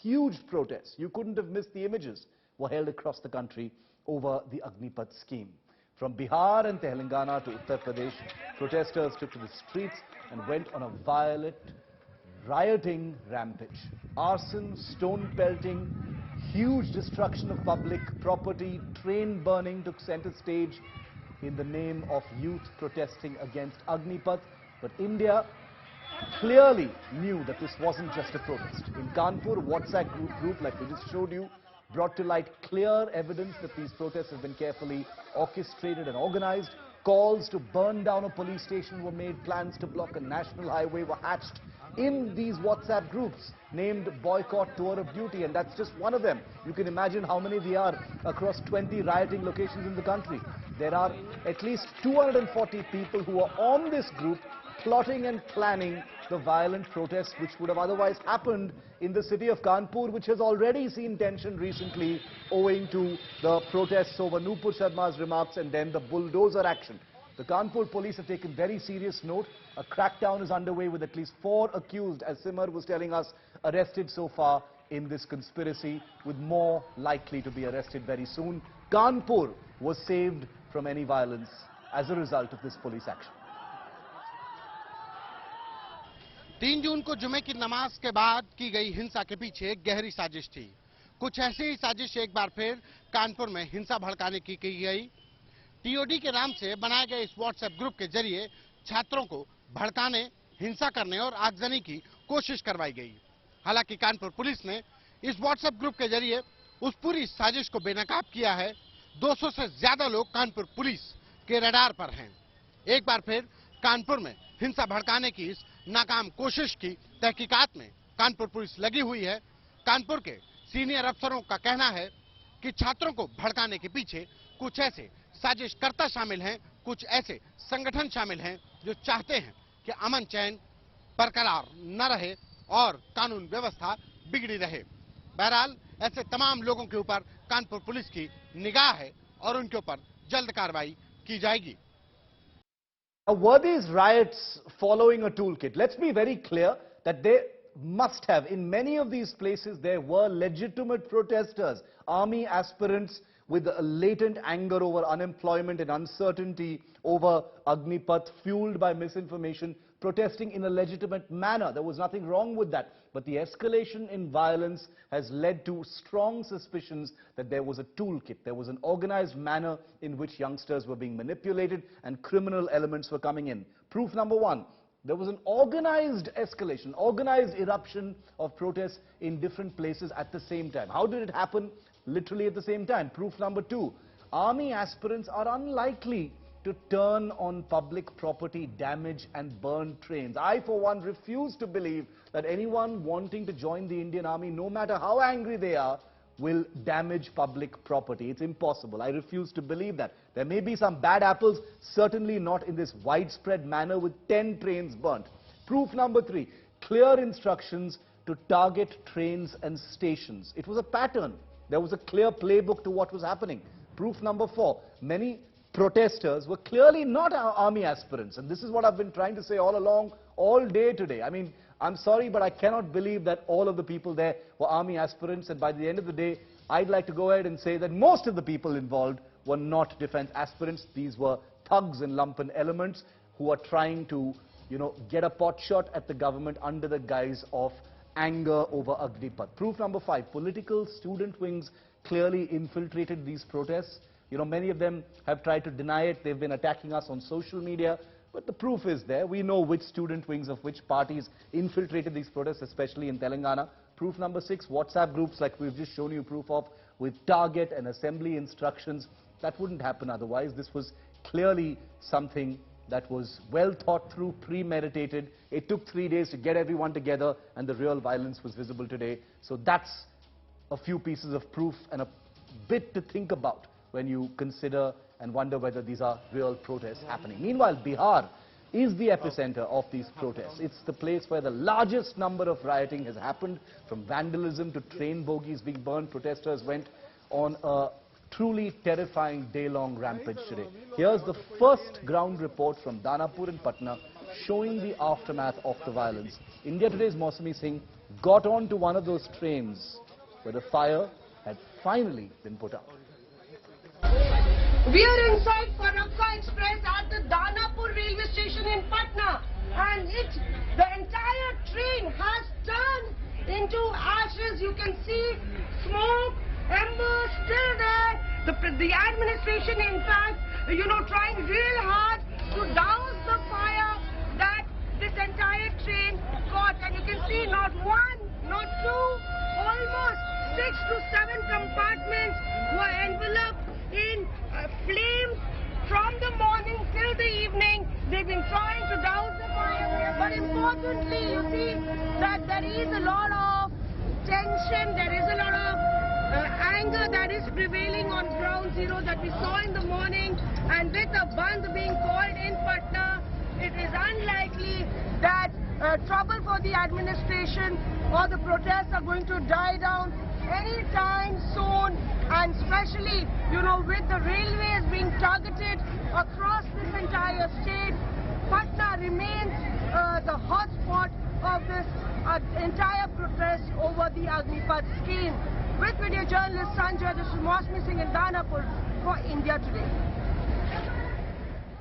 huge protests, you couldn't have missed the images, were held across the country over the Agnipath scheme. From Bihar and Telangana to Uttar Pradesh, protesters took to the streets and went on a violent, rioting rampage. Arson, stone pelting, huge destruction of public property, train burning took center stage in the name of youth protesting against Agnipath. But India clearly knew that this wasn't just a protest. In Kanpur, WhatsApp group like we just showed you, brought to light clear evidence that these protests have been carefully orchestrated and organized. Calls to burn down a police station were made, plans to block a national highway were hatched in these WhatsApp groups named Boycott Tour of Duty, and that's just one of them. You can imagine how many there are across 20 rioting locations in the country. There are at least 240 people who are on this group plotting and planning the violent protests which would have otherwise happened in the city of Kanpur, which has already seen tension recently owing to the protests over Nupur Sharma's remarks and then the bulldozer action. The Kanpur police have taken very serious note. A crackdown is underway with at least 4 accused, as Simar was telling us, arrested so far in this conspiracy, with more likely to be arrested very soon. Kanpur was saved from any violence as a result of this police action. 3 जून को जुमे की नमाज के बाद की गई हिंसा के पीछे एक गहरी साजिश थी। कुछ ऐसी ही साजिश एक बार फिर कानपुर में हिंसा भड़काने की गई। टीओडी के नाम से बनाए गए इस व्हाट्सएप ग्रुप के जरिए छात्रों को भड़काने, हिंसा करने और आगजनी की कोशिश करवाई गई। हालांकि कानपुर पुलिस ने इस व्हाट्सएप ग्रुप के जरिए उस पूरी साजिश को बेनकाब किया है। 200 से ज्यादा लोग कानपुर पुलिस के रडार पर हैं। एक बार फिर कानपुर में हिंसा भड़काने की इस नाकाम कोशिश की तहकीकात में कानपुर पुलिस लगी हुई है। कानपुर के सीनियर अफसरों का कहना है कि छात्रों को भड़काने के पीछे कुछ ऐसे साजिशकर्ता शामिल हैं, कुछ ऐसे संगठन शामिल हैं जो चाहते हैं कि अमन चैन बरकरार न रहे और कानून व्यवस्था बिगड़ी रहे। बहरहाल ऐसे तमाम लोगों के ऊपर कानपुर पुलिस की निगाह है और उनके ऊपर जल्द कार्रवाई की जाएगी। Were these riots following a toolkit? Let's be very clear that they must have. In many of these places, there were legitimate protesters, army aspirants with a latent anger over unemployment and uncertainty over Agnipath, fueled by misinformation, protesting in a legitimate manner. There was nothing wrong with that. But the escalation in violence has led to strong suspicions that there was a toolkit. There was an organized manner in which youngsters were being manipulated and criminal elements were coming in. Proof number 1, there was an organized escalation, organized eruption of protests in different places at the same time. How did it happen? Literally at the same time. Proof number 2, army aspirants are unlikely to turn on public property, damage and burn trains. I, for one, refuse to believe that anyone wanting to join the Indian Army, no matter how angry they are, will damage public property. It's impossible. I refuse to believe that. There may be some bad apples, certainly not in this widespread manner with 10 trains burnt. Proof number 3, clear instructions to target trains and stations. It was a pattern. There was a clear playbook to what was happening. Proof number 4, many protesters were clearly not army aspirants, and this is what I've been trying to say all along, all day today. I mean, I'm sorry, but I cannot believe that all of the people there were army aspirants, and by the end of the day, I'd like to go ahead and say that most of the people involved were not defense aspirants. These were thugs and lumpen elements who are trying to, get a pot shot at the government under the guise of anger over Agnipath. Proof number 5, political student wings clearly infiltrated these protests. Many of them have tried to deny it. They've been attacking us on social media. But the proof is there. We know which student wings of which parties infiltrated these protests, especially in Telangana. Proof number 6, WhatsApp groups like we've just shown you proof of, with target and assembly instructions. That wouldn't happen otherwise. This was clearly something that was well thought through, premeditated. It took 3 days to get everyone together, and the real violence was visible today. So that's a few pieces of proof and a bit to think about when you consider and wonder whether these are real protests happening. Meanwhile, Bihar is the epicenter of these protests. It's the place where the largest number of rioting has happened, from vandalism to train bogies being burned. Protesters went on a truly terrifying day-long rampage today. Here's the first ground report from Danapur and Patna showing the aftermath of the violence. India Today's Mausami Singh got onto one of those trains where the fire had finally been put out. We are inside Farakka Express at the Danapur railway station in Patna, and the entire train has turned into ashes. You can see smoke, embers still there. The administration, in fact, trying real hard to douse the fire that this entire train caught. And you can see not one, not two, almost 6 to 7 compartments were enveloped in flames from the morning till the evening. They've been trying to douse the fire, but importantly, you see that there is a lot of tension, there is a lot of anger that is prevailing on ground zero that we saw in the morning, and with a Bandh being called in Patna, it is unlikely that trouble for the administration or the protests are going to die down anytime soon, and especially, with the railways being targeted across this entire state, Patna remains the hotspot of this entire protest over the Agnipath scheme. With video journalist Sanjay, this is Mosmi Singh in Danapur for India Today.